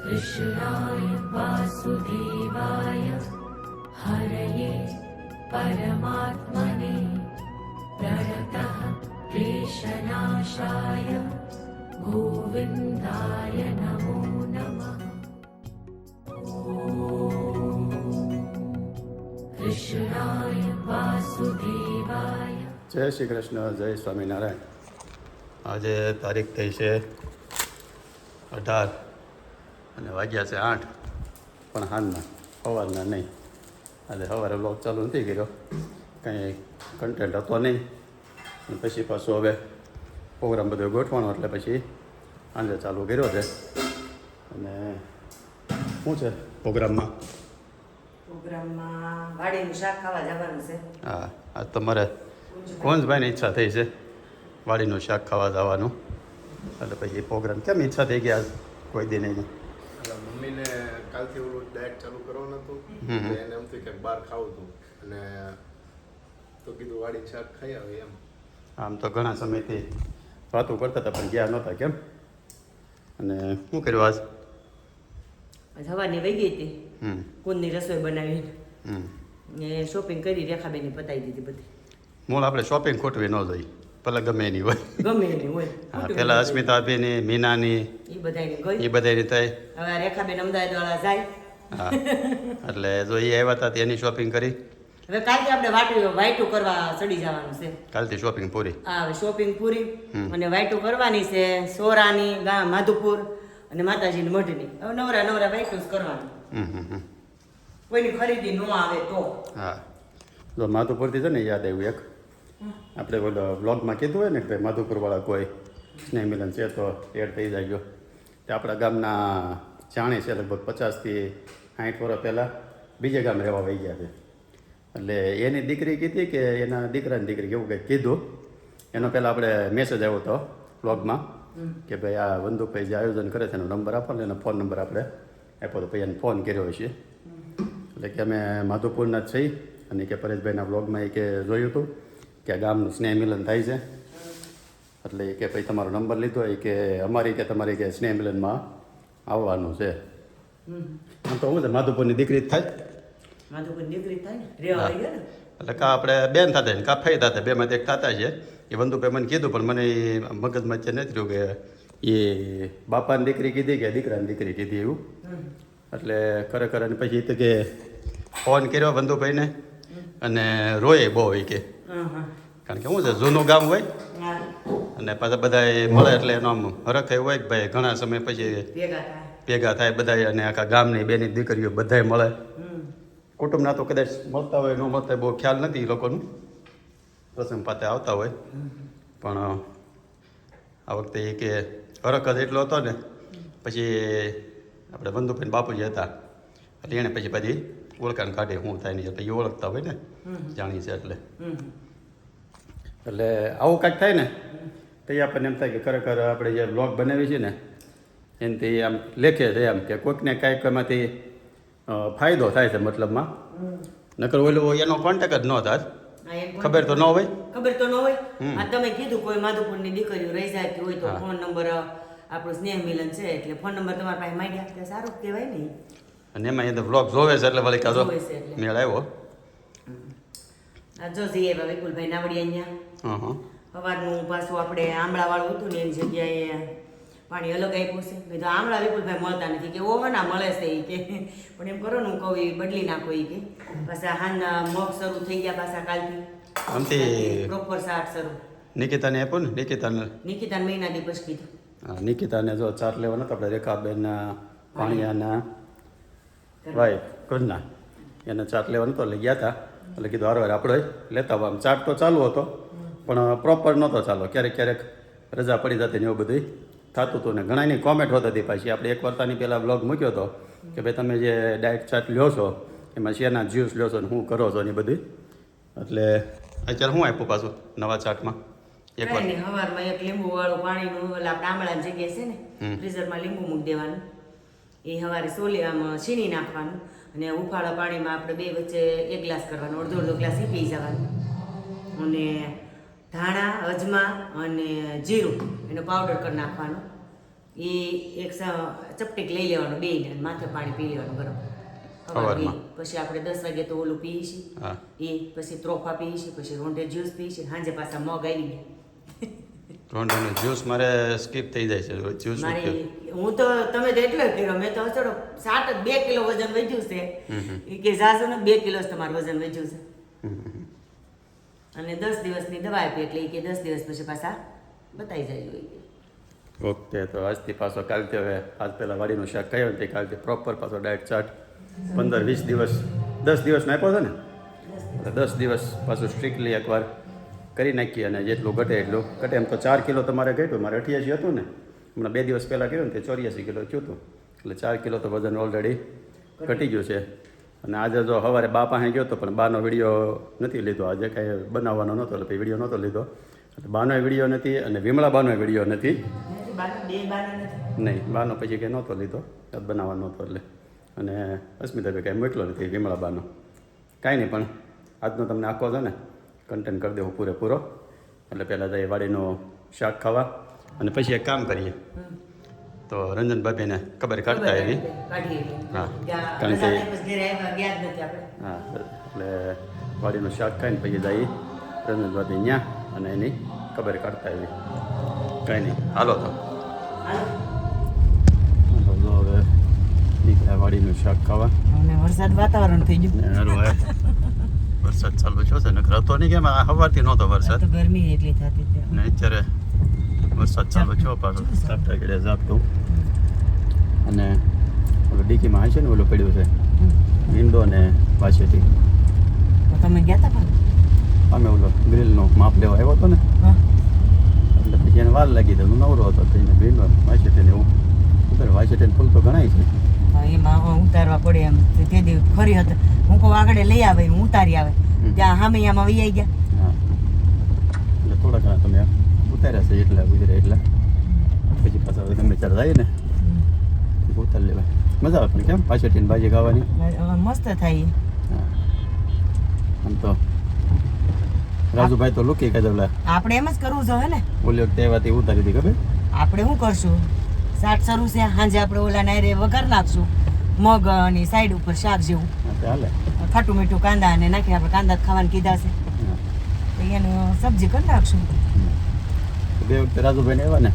कृष्णाय वासुदेवाय हरये परमात्मने प्रणतः क्लेशनाशाय गोविन्दाय नमो नमः। कृष्णाय वासुदेवाय। जय श्री कृष्ण, जय स्वामीनारायण। आज तारीख થઈ છે 18 અને વાગ્યા છે 8, પણ હાલના સવારના નહીં. આજે સવારે બ્લોગ ચાલુ નથી કર્યો, કંઈ કન્ટેન્ટ હતો નહીં. અને પછી પાછું હવે પ્રોગ્રામ બધો ગોઠવાનો એટલે પછી આજે ચાલુ કર્યો છે. અને શું છે પ્રોગ્રામમાં? વાડીનું શાક ખાવા જવાનું છે. હા, આજ તમારે કોંજભાઈની ઈચ્છા થઈ છે વાડીનું શાક ખાવા જવાનું, એટલે પછી પ્રોગ્રામ કેમ ઈચ્છા થઈ ગયા કોઈ દી નહીં? મમ્મીને કાલથી ઓલું ડાયટ ચાલુ કરવાનું હતું, એને એમ થયું કે બહાર ખાવું હતું, અને તો કીધું વાડીનું શાક ખાઈ આવે એમ. આમ તો ઘણા સમયથી વાતો કરતા હતા પણ ગયા નહોતા. કેમ? અને શું કર્યું આજ? સવારની વહી ગઈ હતી, કુંદની રસોઈ બનાવીને ને શોપિંગ કરી રેખાબેની પતાવી દીધી બધી. મૂળ આપણે શોપિંગ ખોટવી ન જોઈએ, ભલે ગમે એની હોય. ગમે એની હોય. હા, પેલા અસ્મિતાબેની, મીનાની, એ બધાની ગઈ, એ બધાની થઈ. હવે રેખાબેન અમદાવાદ વાળા જાય. હા, એટલે જો એ આવ્યા હતા એની શોપિંગ કરી. હવે કાલથી આપણે વાઈટું કરવા ચડી જવાનું છે. કાલથી શોપિંગ પૂરી. હા, શોપિંગ પૂરી અને વાઈટું કરવાની છે. સોરાની, માધુપુર અને માતાજીની મઢની. હવે નવરા વાઈટું જ કરવાનું. કોઈની ખરીદી ન આવે તો. હા, જો માધુપુરથી છે ને યાદ આવ્યું એક, આપણે ઓલો બ્લોગમાં કીધું હોય ને કે ભાઈ માધુપુરવાળા કોઈ સ્નેહ મિલન છે તો એડ થઈ જાય. તે આપણા ગામના જાણી છે, લગભગ 50 થી 60 વર્ષ પહેલાં બીજે ગામ રહેવા વહી ગયા છે. એટલે એની દીકરી કીધી કે એના દીકરાની દીકરી કેવું કંઈક કીધું. એનો પહેલાં આપણે મેસેજ આવ્યો હતો બ્લોગમાં કે ભાઈ આ વંદુભાઈ જે આયોજન કરે છે એનો નંબર આપો ને એનો ફોન નંબર આપણે આપ્યો તો ભાઈ એને ફોન કર્યો છે. એટલે કે અમે માધુપુરના જ છીએ અને કે પરેશભાઈના બ્લોગમાં એ કે જોયું હતું કે આ ગામનું સ્નેહ મિલન થાય છે, એટલે એ કે ભાઈ તમારો નંબર લીધો એ કે અમારી કે તમારી કે સ્નેહ મિલનમાં આવવાનું છે. આમ તો શું છે માધુપુરની દીકરી જ થાય. માધુપુરની દીકરી થાય ને રેવા આવી ગયા ને. એટલે કાં આપણે બેન થતા ને કાં ફઈ થતા, બેમાંથી એક થતા છે. એ વંદુભાઈ મને કીધું પણ મને મગજમાં છે નથી રહ્યું કે એ બાપાની દીકરી કીધી કે દીકરાની દીકરી કીધી એવું. એટલે ખરેખર અને પછી તો કે ફોન કર્યો વંદુભાઈને અને રોય બહુ હોય કે, કારણ કે શું છે જૂનું ગામ હોય અને પાછા બધા મળે એટલે એનો આમ હરખ એવું હોય કે ભાઈ ઘણા સમય પછી ભેગા થાય બધા, અને આખા ગામની બેની દીકરીઓ બધાય મળે. કુટુંબના તો કદાચ મળતા હોય ન મળતા હોય બહુ ખ્યાલ નથી એ લોકોનું, પ્રસંગ પાતે આવતા હોય. પણ આ વખતે એ કે હરખ જ એટલો હતો ને, પછી આપણે બંધુભાઈ બાપુજી હતા એટલે એણે પછી બધી ઓળખાણ કાઢી શું થાય નહીં, એટલે એ ઓળખતા હોય ને જાણી છે એટલે આવું કાંઈક થાય ને તો એ આપણને એમ થાય કે ખરેખર આપણે જે બ્લોગ બનાવી છે ને એનાથી આમ લેખે છે એમ કે કોઈકને કાંઈક એમાંથી ફાયદો થાય છે. મતલબમાં નકર ઓલું એનો કોન્ટેક્ટ જ ન થાય, ખબર તો ન હોય. આ તમે કીધું કોઈ માધુપુરની દીકરીઓ રહી જાય હોય તો ફોન નંબર આપણું સ્નેહ મિલન છે એટલે ફોન નંબર તમારા પાસે માંગ્યા એટલે સારું કહેવાય ને. અને એમાં એ બ્લોગ જોવે છે એટલે વળી કાઢો મેળ આવ્યો. જો જઈએ વિપુલભાઈ નાવડી અહીંયા સવારનું પાછું આપણે આમળા વાળું હતું ને એની જગ્યાએ પાણી અલગ આપ્યું છે. કીધું આમળા વિપુલભાઈ મળતા નથી કે ઓહો ના મળે છે એ કે, પણ એમ કરો ને હું કહું એ બદલી નાખો એ કે. પાછા હાલના મગ શરૂ થઈ ગયા પાછા કાલથી આમથી પ્રોપર શાક શરૂ. નિકિતાને આપ્યું ને નિકિતાને મહિના દિવસ કીધું. હા, નિકિતાને જો ચાટ લેવાનો આપણે રેખાબેનના પાણીયાના વાઈફ કરના એને ચાટ લેવાનો તો લઈ ગયા હતા. એટલે કીધું હારવાર આપણે લેતા આમ ચાટ તો ચાલુ હતો પણ પ્રોપર નહોતો ચાલો, ક્યારેક રજા પડી જતી ને એવું બધું થતું હતું. ને ઘણાની કોમેન્ટ હોતી હતી. પાછી આપણે એક વાર્તાની પહેલાં બ્લોગ મૂક્યો હતો કે ભાઈ તમે જે ડાયટ ચાટ લ્યો છો એમાં શેના જ્યુસ લ્યો છો ને શું કરો છો ને બધી. એટલે અત્યારે શું આપ્યું પાછું નવા ચાટમાં? એક વાર સવારમાં એક લીંબુ વાળું પાણીનું આપણે આમળાની જગ્યાએ છે ને ફ્રીઝરમાં લીંબુ મૂકી દેવાનું, એ સવારે સોલી આમ છીણી નાખવાનું અને ઉફાળા પાણીમાં આપણે બે વચ્ચે 1 ગ્લાસ કરવાનો, અડધો ગ્લાસ એ પી જવાનું. અને ધાણા, અજમા અને જીરું એનો પાવડર કરી નાખવાનો એ એક ચપટીક લઈ લેવાનું બેયને અને માથે પાણી પી લેવાનું ગરમ સવારમાં. પછી આપણે 10 વાગે તો ઓલું પીએ છીએ હા એ પછી ત્રોફા પીએ છીએ પછી રોંઢે જ્યુસ પીએ છીએ સાંજે પાછા મગ આવી ગયા રોંઢાનું જ્યુસ મારે સ્કીપ થઈ જાય છે જ્યુસ મારી હું તો તમે તો એટલો જ કર્યો મેં તો ચડો 2 કિલો વજન વધ્યું છે એ કે જાજુ ને 2 કિલો જ તમારું વજન વધ્યું છે અને 10 દિવસની દવા આપી એટલે એ કે 10 દિવસ પછી પાછા બતાવી જાય હોય ઓકે તો આજથી પાછો કાલથી હવે આજ પહેલાં વાડીનું શાક કહ્યું ને તે કાલથી પ્રોપર પાછો ડાયટ ચાર્ટ 15-20 દિવસ 10 દિવસનો આપ્યો છે ને એટલે 10 દિવસ પાછું સ્ટ્રિક્ટલી એકવાર કરી નાખીએ અને જેટલું ઘટે એટલું ઘટે એમ તો 4 કિલો તમારે ઘટ્યું મારે 88 હતું ને હમણાં 2 દિવસ પહેલાં કર્યું ને તે 84 કિલો થયું હતું એટલે 4 કિલો તો વજન ઓલરેડી ઘટી ગયું છે અને આજે જો સવારે બા પાસે ગયો હતો પણ બાનો વિડીયો નથી લીધો આજે કાંઈ બનાવવાનો નહોતો એટલે પછી વિડીયો નહોતો લીધો એટલે બાનો વિડીયો નથી અને વિમળા બાનો વિડીયો નથી નહીં બાનો પછી કંઈ નહોતો લીધો બનાવવાનો નહોતો એટલે અને અસ્મિતાભાઈ કાંઈ મોકલો નથી વિમળા બાનો કાંઈ નહીં પણ આજનો તમને આખો છે ને કન્ટેન્ટ કરી દેવું પૂરેપૂરો એટલે પહેલાં જઈએ વાડીનું શાક ખાવા અને પછી એક કામ કરીએ તો રંજન ભાભીને ખબર કાઢતા આવી હા કારણ કે હા એટલે વાડીનું શાક ખાઈને પછી જઈએ રંજન ભાભી ત્યાં અને એની ખબર કાઢતા આવી કાંઈ નહીં હાલો તો જો હવે નીકળ્યા વાડીનું શાક ખાવા અને વરસાદ વાતાવરણ થઈ ગયું ને હારું હવે વરસાદ ચાલુ થયો છે નકર હતો નહીં કેમ સવારથી નહોતો વરસાદ તો ગરમી એટલી થતી હતી ને અત્યારે વરસાદ ચાલુ થયો પાછો ઝાપટા ઘડે ઝાપટું અને ઓલું ડીકીમાં હશે ને ઓલું પડ્યું છે વિન્ડો ને પાછળથી તો તમે ગયા હતા પણ અમે ઓલો ગ્રીલનો માપ લેવા આવ્યો હતો ને એટલે પછી એને વાર લાગી દઉં નવરો હતો તો એને વિન્ડો વાંચેટીને એવું ઉપર વાંચેટીને ફૂલ તો ઘણાય છે એમાં ઉતારવા પડે એમ તે દી ખરી હતી હું કહું આગળ લઈ આવે હું ઉતારી આવે ત્યાં સામે આમાં વહી ગયા હા એટલે થોડા ઘણા તમે ઉતાર્યા છે એટલે ગુજરે એટલે પછી પાછા ગમે ત્યારે જાય ને ઉતારી લેવાય મજા આવે પણ કેમ પાછળથી ભાજી ખાવાની મસ્ત થાય હા આમ તો રાજુભાઈ તો લુકી કહેતા ઓલા આપણે એમ જ કરવું જોઈએ ને ઓલી વખતે એવાથી ઉતારી હતી ખબર આપણે શું કરશું શાક શરૂ છે સાંજે આપણે ઓલા નાયરે વઘાર નાખશું મગ અને સાઈડ ઉપર શાક જેવું હા તે હાલે ખાટું મીઠું કાંદા અને નાખી આપણે કાંદા ખાવાનું કીધા છે હા તો એનું સબ્જી કરી નાખશું બે વખતે રાજુભાઈ ને આવ્યા ને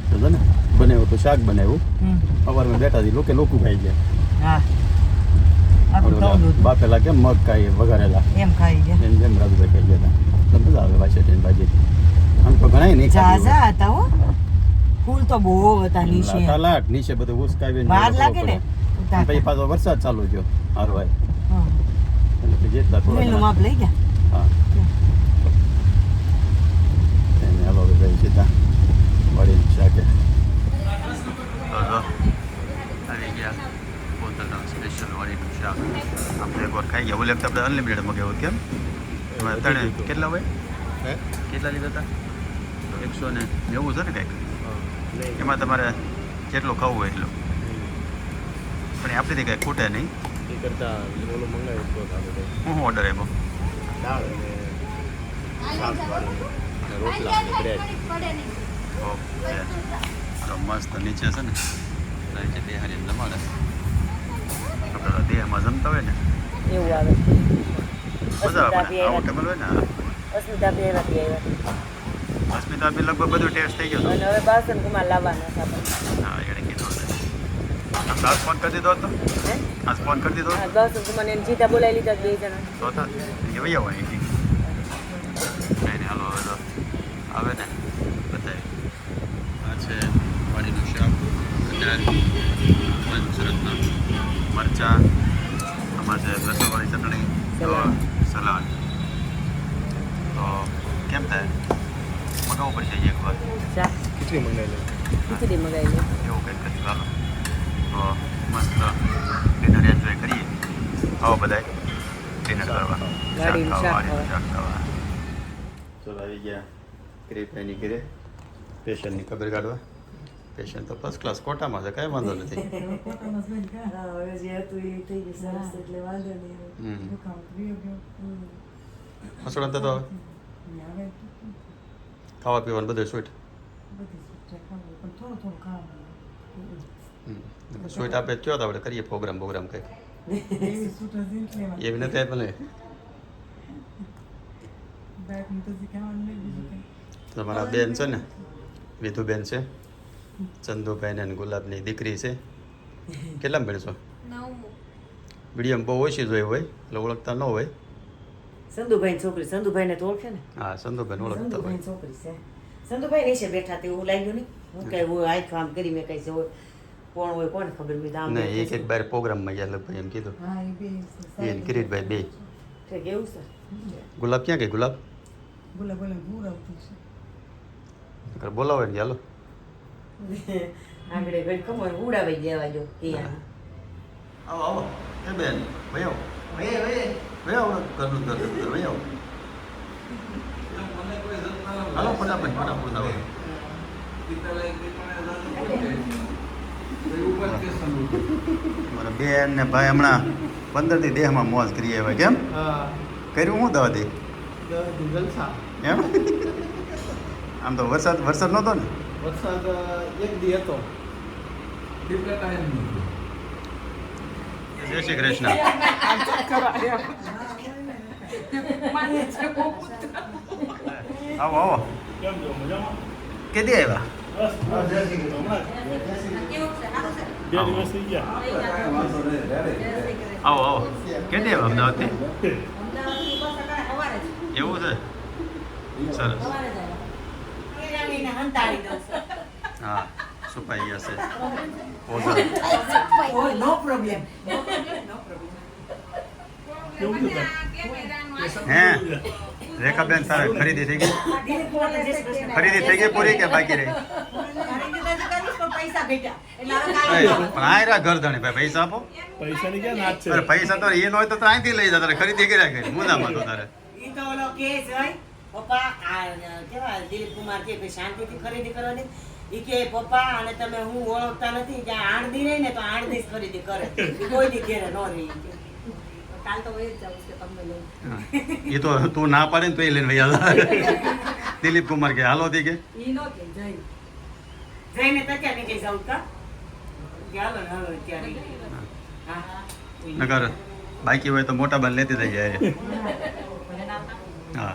તો છે ને બનાવ્યું તો શાક બનાવ્યું સવારમાં બેઠા હતી લોકો ખાઈ ગયા હા આપણું ખાવું હતું. બાફેલા કેમ મગ ખાઈ વઘારેલા એમ ખાઈ ગયા એમ જેમ રાજુભાઈ ખાઈ ગયા હતા તો મજા આવે વાસેટીની ભાજી આમ તો ઘણા નહીં ખાધી ઝાઝા હતા હો ફૂલ તો બહુ હતા નીચે લાટ નીચે બધું ઉસકાવીને વાર લાગે ને અને ઉતારતા. પછી પાછો વરસાદ ચાલુ થયો હારવાય હા. એટલે પછી જેટલા થોડા ફૂલનું ઘણા- માપ લઈ ગયા હા એને હાલો હવે જઈએ સીધા વાડીને શાકે આવી ગયા બોતલના સ્પેશિયલ વાડીનું શાક આપણે એકવાર ખાઈ ગયા ઓલે વખતે આપણે અનલિમિટેડ મગાવ્યું કેમ એમાં ત્રણે કેટલા હોય હે કેટલા લીધા હતા 190 છે ને કંઈક નહીં એમાં તમારે જેટલું ખાવું હોય એટલું પણ એ આપણીથી કંઈ ખૂટે નહીં એ કરતાં ઓલું મંગાવ્યું તો સારું રહે. હું ઓર્ડર આવ્યો દાળ અને શાકવાળી અને રોટલા અને બ્રેડ ઓકે તો મસ્ત નીચે છે ને નીચે દેહારી જમાડે આપણે દેહમાં જમતા હોય ને એવું આવે મજા આવે આવું ટેબલ હોય ને અસ્મિતા બે આવ્યા અસ્મિતા બી લગભગ બધું ટેસ્ટ થઈ ગયો હતો અને હવે બાસન કુમાર લાવવાના છે આપણે હા એણે કીધું છે આજ ફોન કરી દીધો હતો હે આજ ફોન કરી દીધો હા બાસન કુમાર એને જીતા બોલાવી લીધા બે જણા તો હતા એ વહી આવો અહીંથી કાંઈ નહીં હાલો હવે તો આવે ને બતાવી આ છે વાડીનું શાક કટારી પંચરત્ન મરચાં આમાં છે લસણવાળી ચટણી તો સલાડ તો કેમ થાય મગાવવું પડશે એકવાર ચા ખીચડી મંગાવી લે ખીચડી મગાવી લે એવું કંઈક કરી ચાલો તો મસ્ત ડિનર એન્જોય કરીએ આવો બધાય ડિનર કરવા ગાડીનું શાક વાડીનું ખાવા. શાક ખાવા ચલો આવી ગયા ક્રિપાઈની ઘરે પેશન્ટની ખબર કાઢવા પેશન્ટ તો ફર્સ્ટ ક્લાસ કોટામાં છે કાંઈ વાંધો નથી હવે જે હતું એ થઈ ગયું સરસ એટલે વાંધો નહીં હસડતા તો હવે ખાવા પીવાનું બધું સ્વીટ સ્વીટ આપે કયો તો આપણે કરીએ પ્રોગ્રામ કંઈક એવી નથી ભલે તમારા બેન છે ને વિધુબેન છે ચંદુભાઈ ને ગુલાબની દીકરી છે કેટલામાં ભણશો વિડીયો બહુ ઓછી જોઈ હોય એટલે ઓળખતા ન હોય સંધુભાઈ છોકરી સંધુભાઈ ને તો ઓળખે ને હા સંધુભાઈ ઓળખતા હોય સંધુભાઈ છોકરી છે સંધુભાઈ નીચે બેઠા તે એવું લાગ્યું નહીં હું કઈ હું આંખ આમ કરી મેં કઈ હોય કોણ હોય કોને ખબર મેં આમ નહીં એક બાર પ્રોગ્રામમાં ગયા લગભગ એમ કીધું બેન કિરીટભાઈ બે ઠીક એવું છે ગુલાબ ક્યાં ગઈ ગુલાબ બોલાવો ને ચાલો આંગળે ગઈ કમર ઉડાવી દેવા જો કિયા આવો આવો એ બેન ભાઈ આવો ભાઈ આવો ઘરનું ભાઈ આવો હાલો ફટાફટ આવો મારા બેન ને ભાઈ હમણાં 15 દી દેહમાં મોજ કરી આવ્યા કેમ કર્યું હું દવાથી એમ આમ તો વરસાદ નહોતો ને વરસાદ એક દી હતો જય શ્રી કૃષ્ણ આવો આવો કેદી આવ્યા આવો આવો કેદી આવ્યા અમદાવાદથી એવું છે સરસ હા સુપાઈ ગયા છે નો પ્રોબ્લેમ હે રેખાબેન તારે ખરીદી થઈ ગઈ પૂરી કે બાકી રહી પણ આયરા ઘર ધણી ભાઈ પૈસા આપો પૈસાની ક્યાં નાચ છે અરે પૈસા તો એ ન હોય તો અહીંથી લઈ જા તારે ખરીદી કર્યા કરી મુંદામાં તો તારે ઈ તો ઓલો કેસ હોય પપ્પા કેવા દિલીપ કુમાર કે શાંતિથી ખરીદી કરવાની ઈ કે પપ્પા અને તમે હું ઓળખતા નથી જ્યાં આણદી રહી ને તો આણદી જ ખરીદી કરે કોઈ દી ઘેરે ન રહી કાલ તો હોય જ જાવ કે તમને લઈ એ તો તું ના પાડે ને તો એ લઈને વૈયા દિલીપ કુમાર કે હાલો થી કે ઈ નો કે જઈને તો ક્યાં નીકળી જાવ કા હાલો હાલો ત્યારે હા નકર બાકી હોય તો મોટા બાન લેતી થઈ જાય હા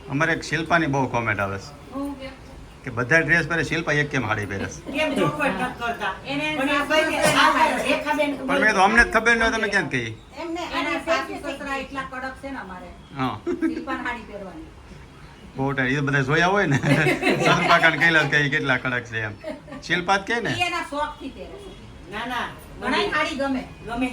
અમારે એક શિલ્પાની બહુ કોમેન્ટ આવે છે કે બધા ડ્રેસ પહેરે શિલ્પા એક કેમ હાડી પહેરે છે પણ મેં તો અમને જ ખબર ન હોય તમે ક્યાં કહી હા બહુ ટાઈમ એ બધા જોયા હોય ને સરપાકાને કૈલાસ કહી કેટલા કડક છે એમ શિલ્પા જ કહે ને ના ના ઘણાય સાડી ગમે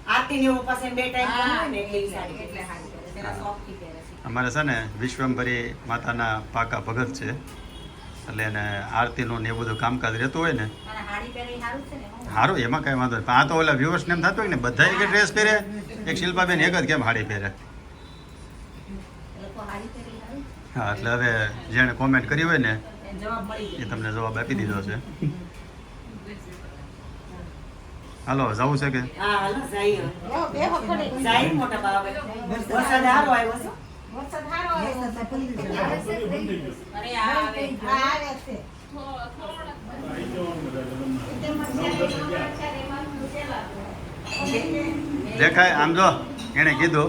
આરતી ને પાસે બે ટાઈમ ગમે ને એટલે સાડી એટલે સાડી પહેરે તેના શોખ થી પહેરે છે અમારે છે ને વિશ્વંભરી માતાના પાકા ભગત છે એટલે એને આરતીનું ને એ બધું કામકાજ રહેતું હોય ને સારું એમાં કઈ વાંધો નહીં. પણ આ તો ઓલા વ્યુઅર્સ ને એમ થતું હોય ને બધા એક ડ્રેસ પહેરે એક શિલ્પાબેન એક જ કેમ હાડી પહેરે હા એટલે હવે જેણે કોમેન્ટ કરી હોય ને એ તમને જવાબ આપી દીધો છે હાલો જવું છે કે હા હાલો જાય જાય મોટા બાબા વરસાદ હારો આવ્યો છે વરસાદ હારો આવ્યો અરે આવે છે દેખાય આમ જો એણે કીધું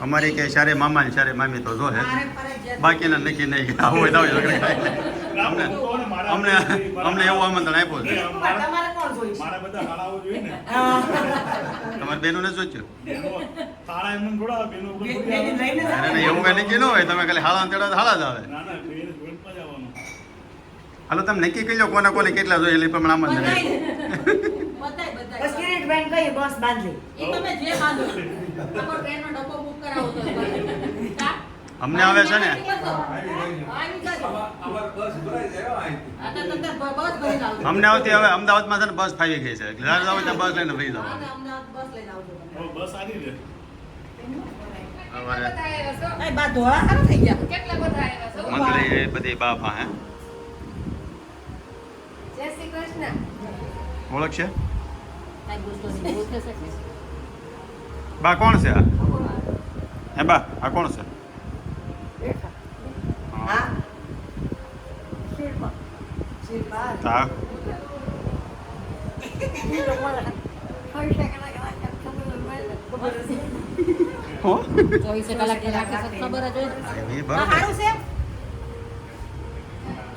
અમારી કે સારે મામા ને સારે મામી તો જો હે બાકીના નક્કી નહીં આવું હોય તો અમને અમને અમને એવું આમંત્રણ આપ્યું છે તમારે કોણ જોઈશે મારા બધા હાળાઓ જોઈએ ને તમારી બેનોને સોચ્યું હાળા એમને થોડા બેનો લઈને અરે નહીં, એવું કઈ નક્કી ન હોય તમે ખાલી હાળા તેડા હાળા જ આવે ના ના બેન જોઈન્ટમાં જવાનું હાલો તમે નક્કી કરી લો કોને કોને કેટલા જોઈએ એટલે પણ આમ જ નહીં બસ કિરીટ બેન કઈ બસ બાંધી અમને આવે છે ને અમને આવતી હવે અમદાવાદમાં છે ને બસ ફાવી ગઈ છે એટલે જાવ ત્યાં બસ લઈને ફરી જાવ બસ આવી રે મંત્રી એ બધી બાપા હે જય શ્રી કૃષ્ણ ઓળખશે બા કોણ છે આ હે બા આ કોણ છે હા હા હો 24 કલાક ની રાખે છે ખબર જ હોય એ તો બરાબર સારું છે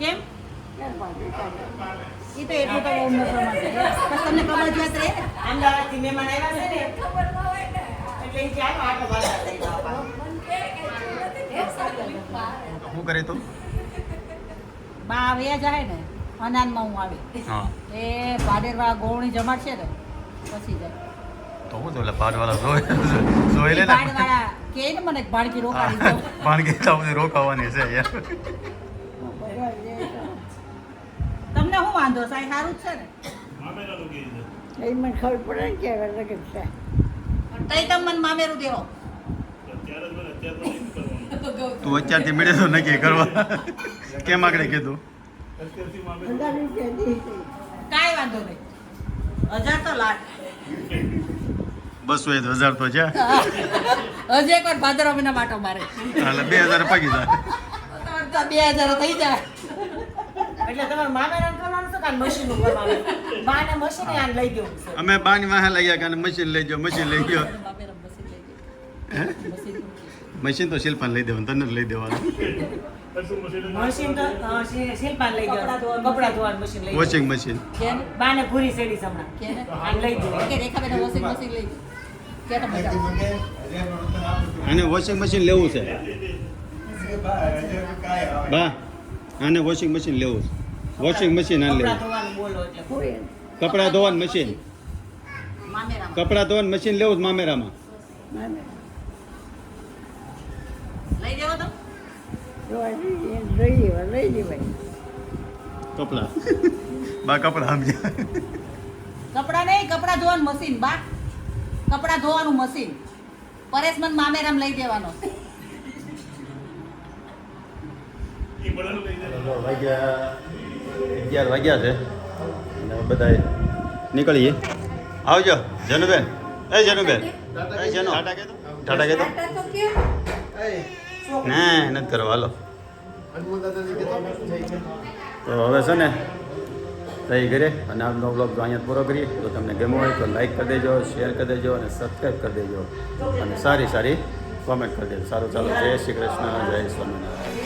કેમ ઈ તો એટલું તો બહુ મોટો માં છે તમને ખબર જ હશે અમદાવાદથી મહેમાન આવ્યા છે ને એટલે ઈ ચાલો આટો મારવા લઈ જાઓ શું કરે તું બા આવ્યા જાય ને અનાનમાં હું આવી હા એ ભાડેરવાળા ગોળણી જમાડશે ને પછી જાય તો હું તો એટલે પાડવાળા જોઈ લે ને ભાડવાળા કે ને મને ભાણકી રોકાડી દો પાણી તો બધી રોકાવાની છે યાર તમને શું વાંધો સાહેબ સારું જ છે ને એ મને ખબર પડે ને કે લગન છે તઈ તમે મને મામેરું દેવો તું અત્યારથી મળે તો નક્કી કરવા કેમ આગળ કીધું 1000 રૂપિયા દીધી કાંઈ વાંધો નહીં 1000 તો લાખ 200 તો 1000 તો છે હજી એક વાર ભાદરવા મહિના માટો મારે એટલે 2000 પાકી જાય તો 2000 થઈ જાય એટલે તમારે મામેરાન કરવાનું છે કે મશીનનું કરવાનું બાને મશીને આને લઈ દેવું છે અમે બાની વાહે લઈ ગયા કે મશીન લઈ ગયો મશીન લઈ ગયો મશીન તો શિલ્પાને લઈ દેવાનું તને જ લઈ દેવાનું મશીન તો શિલ્પાને લઈ દેવાનું કપડાં ધોવાનું મશીન લઈ વોશિંગ મશીન દેવાનું બાને પૂરી સેડી હમણાં આને લઈ દેવું કે રેખાબેન વોશિંગ મશીન લઈ કે તો મજા આને વોશિંગ મશીન લેવું છે બા આને વોશિંગ મશીન લેવું છે વોશિંગ મશીન આને કપડાં લેવું ધોવાનું બોલો એટલે કોઈ કપડાં ધોવાનું મશીન મામેરામાં કપડાં ધોવાનું મશીન લેવું જ મામેરામાં મને લઈ દેવો તો જોવા લઈ દેવાય કપડાં બા કપડાં સમજ્યા કપડાં નહીં કપડાં ધોવાનું મશીન બા કપડાં ધોવાનું મશીન પરેશ મને મામેરામ લઈ દેવાનો વાગ્યા 11 વાગ્યા છે અને બધા નીકળીએ આવજો જનુબેન એ જનુ ટાટા કહેતો ના નથી કરવા હાલો તો હવે છે ને તઈ ઘરે અને આજનો બ્લોગ જો અહીંયા પૂરો કરીએ તો તમને ગમ્યો હોય તો લાઈક કરી દેજો શેર કરી દેજો અને સબસ્ક્રાઈબ કરી દેજો અને સારી કોમેન્ટ કરી દેજો સારું ચાલો જય શ્રી કૃષ્ણ જય સ્વામિનારાયણ